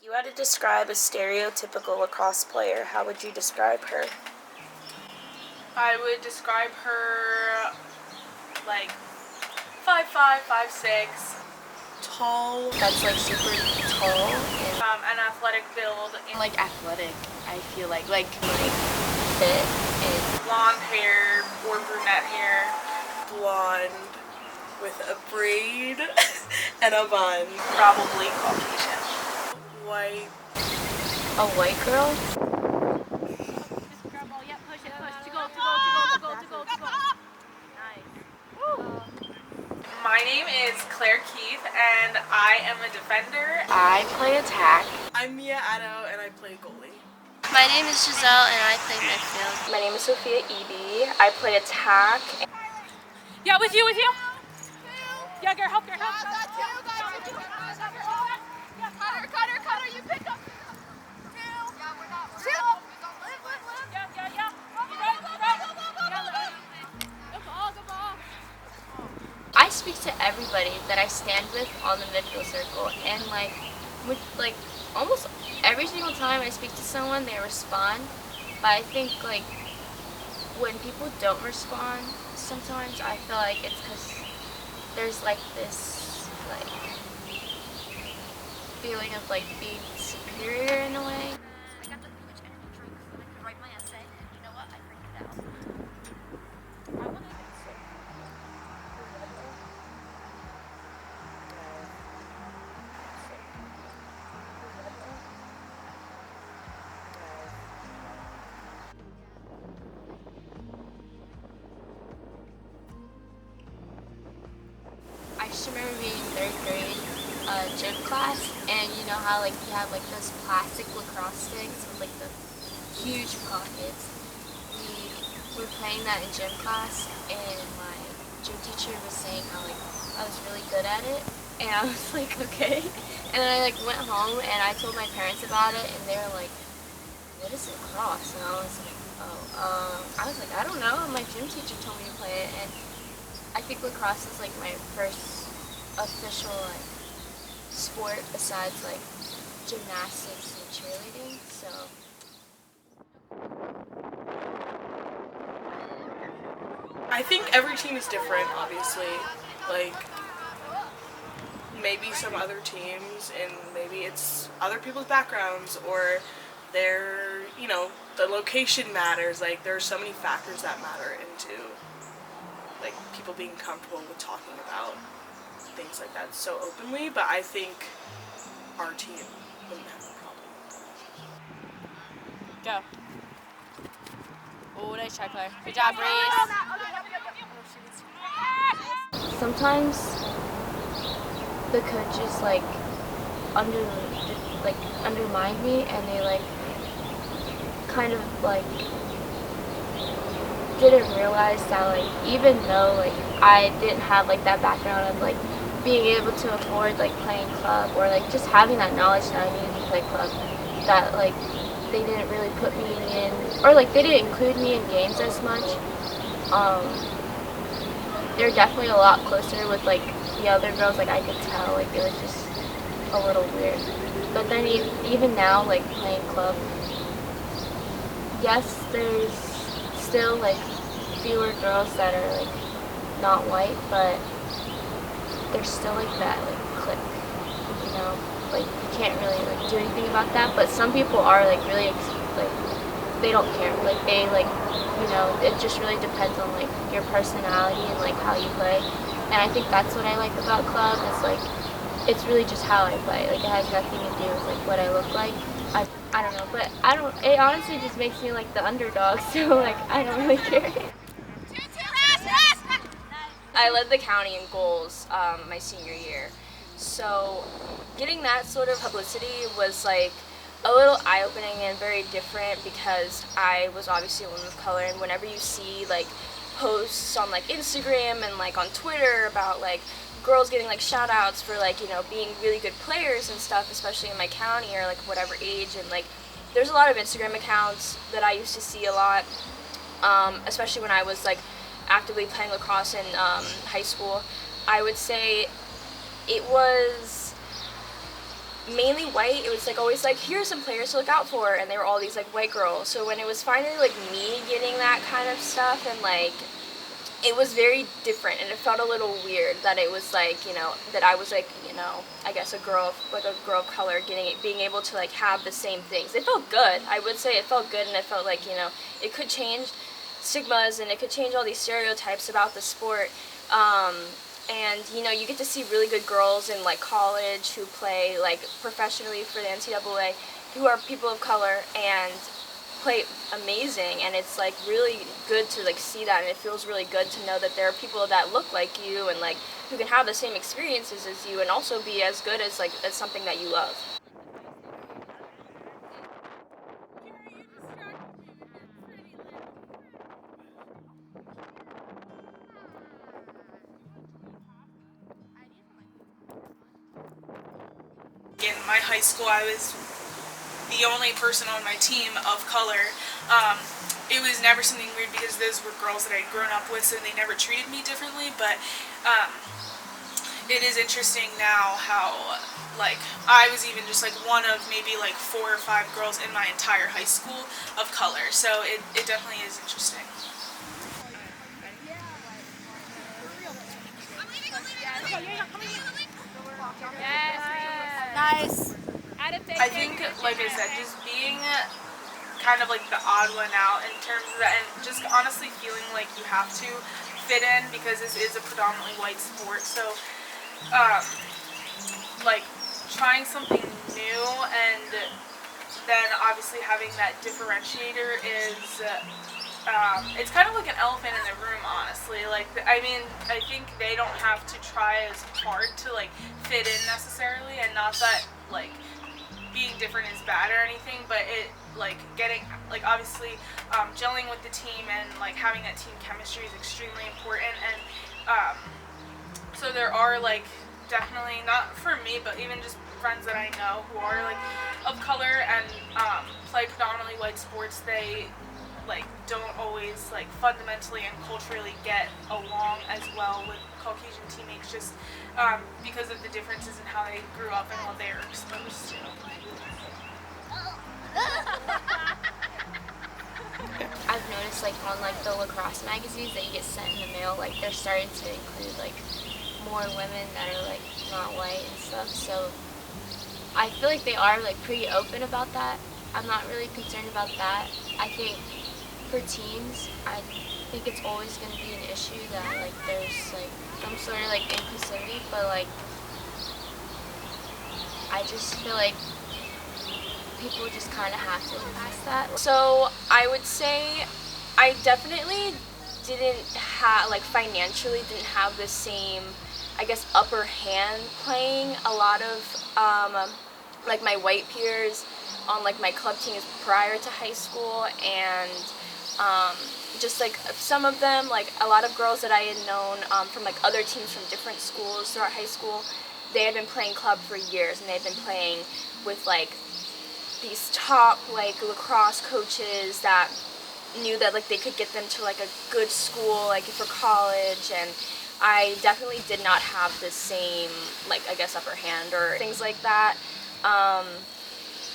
You had to describe a stereotypical lacrosse player. How would you describe her? I would describe her like 5'5", 5'6". Tall. That's like super tall. An athletic build. And like athletic, I feel like Fit and Blonde hair or brunette hair. Blonde with a braid and a bun. Probably Caucasian. White. a white girl. My name is Claire Keith and I am a defender. I play attack. I'm Mia Addo and I play goalie. My name is Giselle and I play midfield. My name is Sophia Eby. I play attack. Yeah, with you. Yeah, girl, help. Cutter, you pick up. Two. Yeah, we're not. Yeah. Good ball. I speak to everybody that I stand with on the midfield circle, and with almost every single time I speak to someone, they respond. But I think when people don't respond, sometimes I feel like it's because there's this feeling of being superior in a way. I got the huge energy drink so I could write my essay, and you know what? I printed it out. I just remember being in third grade gym class, and you know how you have those plastic lacrosse sticks with the huge pockets. We were playing that in gym class, and my gym teacher was saying how I was really good at it, and I was like, okay. And then I went home and I told my parents about it, and they were like, what is lacrosse? And I was like, I don't know. My gym teacher told me to play it, and I think lacrosse is my first official sport besides gymnastics and cheerleading. So I think every team is different, obviously. Maybe some other teams, and maybe it's other people's backgrounds, or their, the location matters. There are so many factors that matter into people being comfortable with talking about things like that so openly, but I think our team wouldn't have a problem with that. Go. Oh, nice try, Claire. Good job, Reese. sometimes the coaches undermine me, and they kind of didn't realize that even though I didn't have that background of being able to afford playing club, or just having that knowledge that I needed to play club, that they didn't really put me in, or they didn't include me in games as much. They're definitely a lot closer with the other girls. I could tell it was just a little weird. But then even now playing club, yes, there's still fewer girls that are not white, but there's still that clique, you can't really do anything about that. But some people are really they don't care, they it just really depends on your personality and how you play. And I think that's what I like about club, is it's really just how I play. It has nothing to do with what I look like. I don't know, but it honestly just makes me the underdog, so I don't really care. I led the county in goals my senior year. So getting that sort of publicity was a little eye-opening and very different, because I was obviously a woman of color, and whenever you see posts on Instagram and on Twitter about girls getting shout-outs for being really good players and stuff, especially in my county, or whatever age, and there's a lot of Instagram accounts that I used to see a lot, especially when I was actively playing lacrosse in high school. I would say it was mainly white, it was like always like, here's some players to look out for, and they were all these like white girls. So when it was finally like me getting that kind of stuff, and like it was very different, and it felt a little weird that it was like, you know, that I was like, you know, I guess a girl of color being able to like have the same things. It felt good. I would say it felt good, and it felt like, you know, it could change stigmas and it could change all these stereotypes about the sport. And you know, you get to see really good girls in like college who play like professionally for the NCAA, who are people of color and play amazing, and it's like really good to like see that, and it feels really good to know that there are people that look like you and like who can have the same experiences as you and also be as good as like as something that you love. In my high school, I was the only person on my team of color. It was never something weird because those were girls that I'd grown up with, so they never treated me differently, but it is interesting now how, like, I was even just like one of maybe like 4 or 5 girls in my entire high school of color, so it definitely is interesting. Nice. I think, like I said, just being kind of like the odd one out in terms of that, and just honestly feeling like you have to fit in because this is a predominantly white sport. So, like trying something new, and then obviously having that differentiator is. It's kind of like an elephant in the room, honestly. Like, I mean, I think they don't have to try as hard to like fit in necessarily, and not that like being different is bad or anything, but it like getting like obviously gelling with the team and like having that team chemistry is extremely important. And so there are like definitely, not for me, but even just friends that I know who are like of color and play predominantly white sports, they like don't always like fundamentally and culturally get along as well with Caucasian teammates, just because of the differences in how they grew up and what they are exposed to. I've noticed like on like the lacrosse magazines that you get sent in the mail, like they're starting to include like more women that are like not white and stuff. So I feel like they are like pretty open about that. I'm not really concerned about that. I think for teens, I think it's always going to be an issue that like there's like some sort of like inclusivity, but like I just feel like people just kind of have to look past that. So I would say I definitely didn't have, like financially didn't have the same, I guess, upper hand playing a lot of like my white peers on like my club teams prior to high school, and just like some of them, like a lot of girls that I had known from like other teams from different schools throughout high school, they had been playing club for years, and they had been playing with like these top like lacrosse coaches that knew that like they could get them to like a good school like for college, and I definitely did not have the same like I guess upper hand or things like that.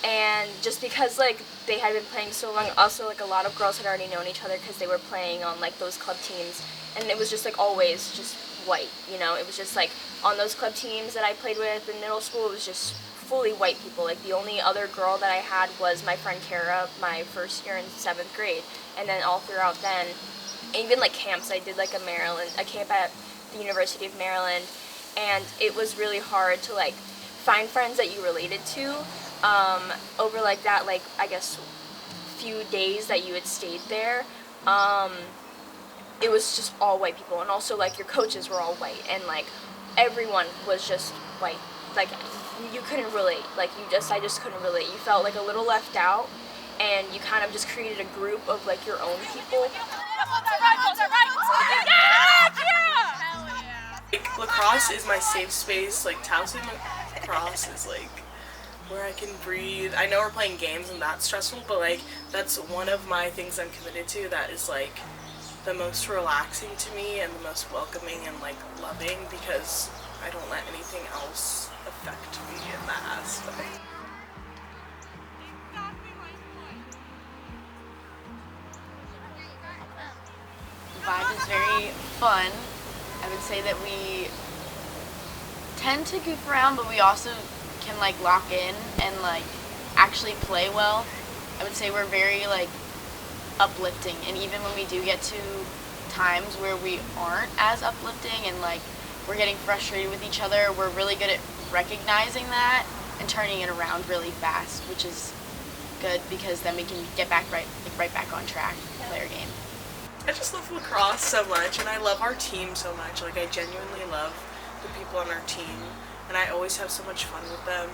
And just because like they had been playing so long, also like a lot of girls had already known each other because they were playing on like those club teams, and it was just like always just white, you know. It was just like on those club teams that I played with in middle school, it was just fully white people. Like the only other girl that I had was my friend Kara my first year in 7th grade, and then all throughout then, and even like camps, I did like a camp at the University of Maryland, and it was really hard to like find friends that you related to over like that, like I guess few days that you had stayed there. It was just all white people, and also like your coaches were all white, and like everyone was just white. Like you couldn't relate. Like I just couldn't relate. You felt like a little left out, and you kind of just created a group of like your own people. Like, lacrosse is my safe space. Like Towson lacrosse is like where I can breathe. I know we're playing games and that's stressful, but like that's one of my things I'm committed to that is like the most relaxing to me and the most welcoming and like loving, because I don't let anything else affect me in that aspect. Vibe is very fun. I would say that we tend to goof around, but we also can like lock in and like actually play well. I would say we're very like uplifting, and even when we do get to times where we aren't as uplifting and like we're getting frustrated with each other, we're really good at recognizing that and turning it around really fast, which is good because then we can get back right back on track and play our game. I just love lacrosse so much, and I love our team so much. Like, I genuinely love the people on our team, and I always have so much fun with them.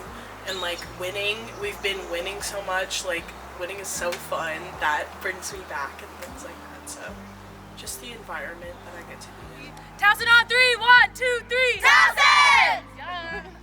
And like winning, we've been winning so much, like winning is so fun, that brings me back and things like that. So just the environment that I get to be in. Towson on 3, 1, 2, 3. Towson!